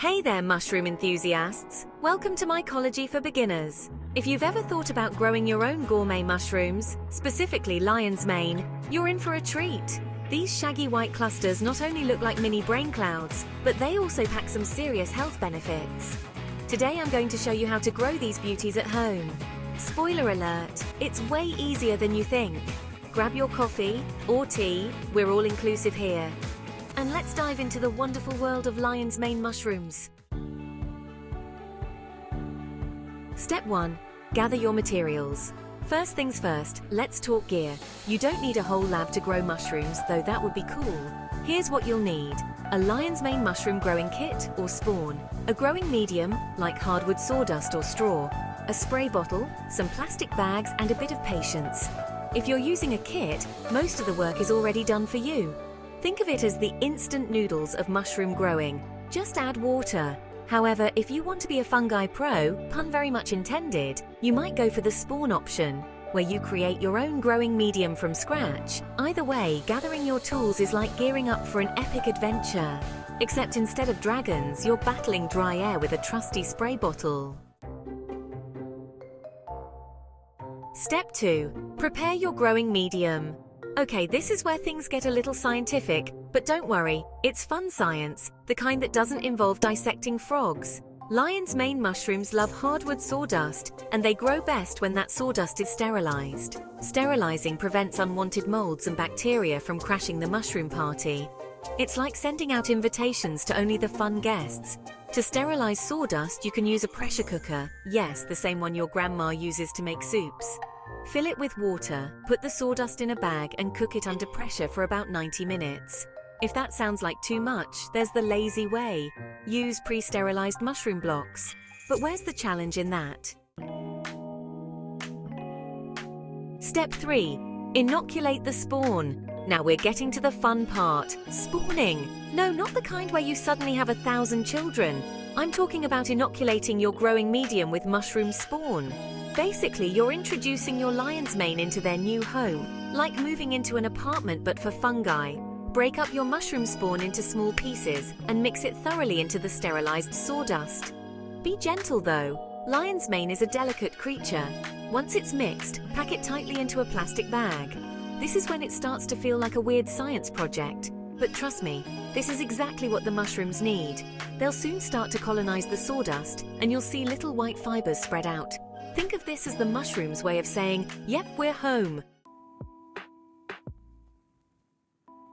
Hey there, mushroom enthusiasts! Welcome to Mycology for Beginners. If you've ever thought about growing your own gourmet mushrooms, specifically lion's mane, you're in for a treat. These shaggy white clusters not only look like mini brain clouds, but they also pack some serious health benefits. Today I'm going to show you how to grow these beauties at home. Spoiler alert, it's way easier than you think. Grab your coffee or tea, we're all inclusive here. And let's dive into the wonderful world of lion's mane mushrooms. Step 1. Gather your materials. First things first, let's talk gear. You don't need a whole lab to grow mushrooms, though that would be cool. Here's what you'll need. A lion's mane mushroom growing kit or spawn, a growing medium, like hardwood sawdust or straw, a spray bottle, some plastic bags, and a bit of patience. If you're using a kit, most of the work is already done for you. Think of it as the instant noodles of mushroom growing. Just add water. However, if you want to be a fungi pro, pun very much intended, you might go for the spawn option, where you create your own growing medium from scratch. Either way, gathering your tools is like gearing up for an epic adventure. Except instead of dragons, you're battling dry air with a trusty spray bottle. Step 2. Prepare your growing medium. Okay, this is where things get a little scientific, but don't worry, it's fun science, the kind that doesn't involve dissecting frogs. Lion's mane mushrooms love hardwood sawdust, and they grow best when that sawdust is sterilized. Sterilizing prevents unwanted molds and bacteria from crashing the mushroom party. It's like sending out invitations to only the fun guests. To sterilize sawdust, you can use a pressure cooker, yes, the same one your grandma uses to make soups. Fill it with water, put the sawdust in a bag and cook it under pressure for about 90 minutes. If that sounds like too much, there's the lazy way. Use pre-sterilized mushroom blocks. But where's the challenge in that? Step 3. Inoculate the spawn. Now we're getting to the fun part. Spawning. No, not the kind where you suddenly have 1,000 children. I'm talking about inoculating your growing medium with mushroom spawn. Basically, you're introducing your lion's mane into their new home, like moving into an apartment but for fungi. Break up your mushroom spawn into small pieces and mix it thoroughly into the sterilized sawdust. Be gentle though. Lion's mane is a delicate creature. Once it's mixed, pack it tightly into a plastic bag. This is when it starts to feel like a weird science project. But trust me, this is exactly what the mushrooms need. They'll soon start to colonize the sawdust, and you'll see little white fibers spread out. Think of this as the mushroom's way of saying, yep, we're home.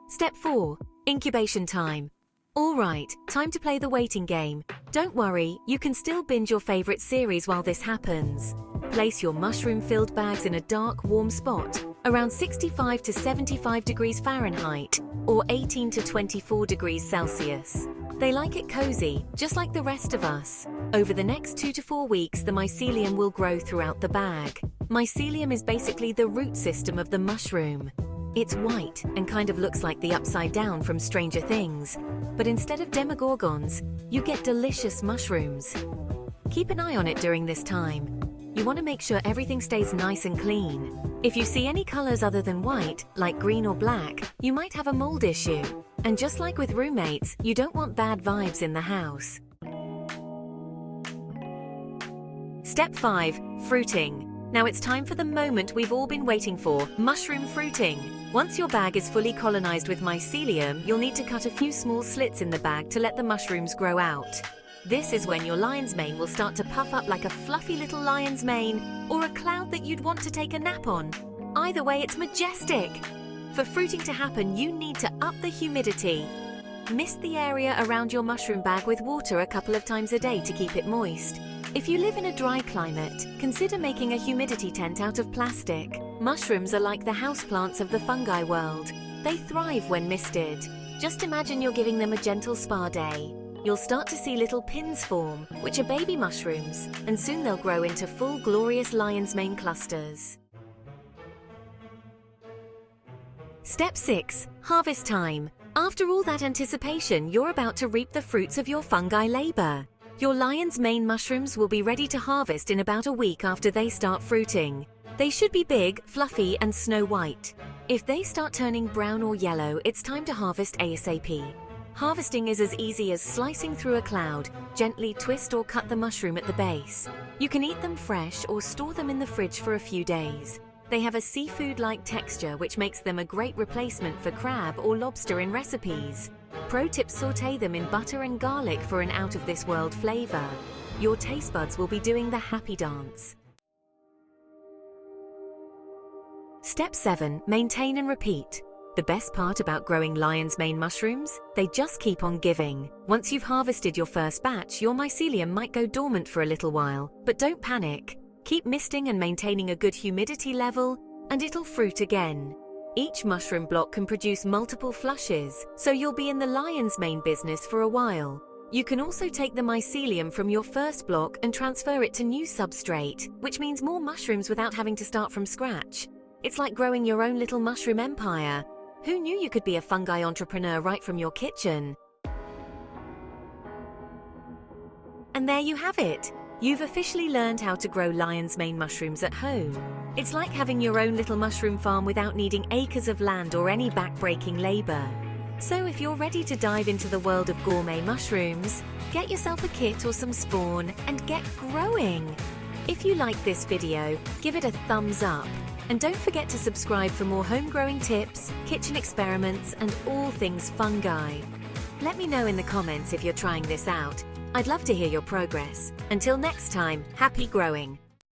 Step 4. Incubation time. Alright, time to play the waiting game. Don't worry, you can still binge your favorite series while this happens. Place your mushroom-filled bags in a dark, warm spot, around 65 to 75 degrees Fahrenheit, or 18 to 24 degrees Celsius. They like it cozy, just like the rest of us. Over the next 2 to 4 weeks, the mycelium will grow throughout the bag. Mycelium is basically the root system of the mushroom. It's white and kind of looks like the upside down from Stranger Things. But instead of demogorgons, you get delicious mushrooms. Keep an eye on it during this time. You want to make sure everything stays nice and clean. If you see any colors other than white, like green or black, you might have a mold issue. And just like with roommates, you don't want bad vibes in the house. Step 5. Fruiting. Now it's time for the moment we've all been waiting for, mushroom fruiting. Once your bag is fully colonized with mycelium, you'll need to cut a few small slits in the bag to let the mushrooms grow out. This is when your lion's mane will start to puff up like a fluffy little lion's mane, or a cloud that you'd want to take a nap on. Either way, it's majestic. For fruiting to happen, you need to up the humidity. Mist the area around your mushroom bag with water a couple of times a day to keep it moist. If you live in a dry climate, consider making a humidity tent out of plastic. Mushrooms are like the houseplants of the fungi world. They thrive when misted. Just imagine you're giving them a gentle spa day. You'll start to see little pins form, which are baby mushrooms, and soon they'll grow into full glorious lion's mane clusters. Step 6. Harvest time. After all that anticipation, you're about to reap the fruits of your fungi labor. Your lion's mane mushrooms will be ready to harvest in about a week after they start fruiting. They should be big, fluffy, and snow white. If they start turning brown or yellow, it's time to harvest ASAP. Harvesting is as easy as slicing through a cloud. Gently twist or cut the mushroom at the base. You can eat them fresh or store them in the fridge for a few days. They have a seafood-like texture which makes them a great replacement for crab or lobster in recipes. Pro tip: sauté them in butter and garlic for an out-of-this-world flavor. Your taste buds will be doing the happy dance. Step 7. Maintain and repeat. The best part about growing lion's mane mushrooms? They just keep on giving. Once you've harvested your first batch, your mycelium might go dormant for a little while, but don't panic. Keep misting and maintaining a good humidity level, and it'll fruit again. Each mushroom block can produce multiple flushes, so you'll be in the lion's mane business for a while. You can also take the mycelium from your first block and transfer it to new substrate, which means more mushrooms without having to start from scratch. It's like growing your own little mushroom empire. Who knew you could be a fungi entrepreneur right from your kitchen? And there you have it. You've officially learned how to grow lion's mane mushrooms at home. It's like having your own little mushroom farm without needing acres of land or any back-breaking labor. So if you're ready to dive into the world of gourmet mushrooms, get yourself a kit or some spawn and get growing. If you liked this video, give it a thumbs up. And don't forget to subscribe for more home growing tips, kitchen experiments, and all things fungi. Let me know in the comments if you're trying this out. I'd love to hear your progress. Until next time, happy growing!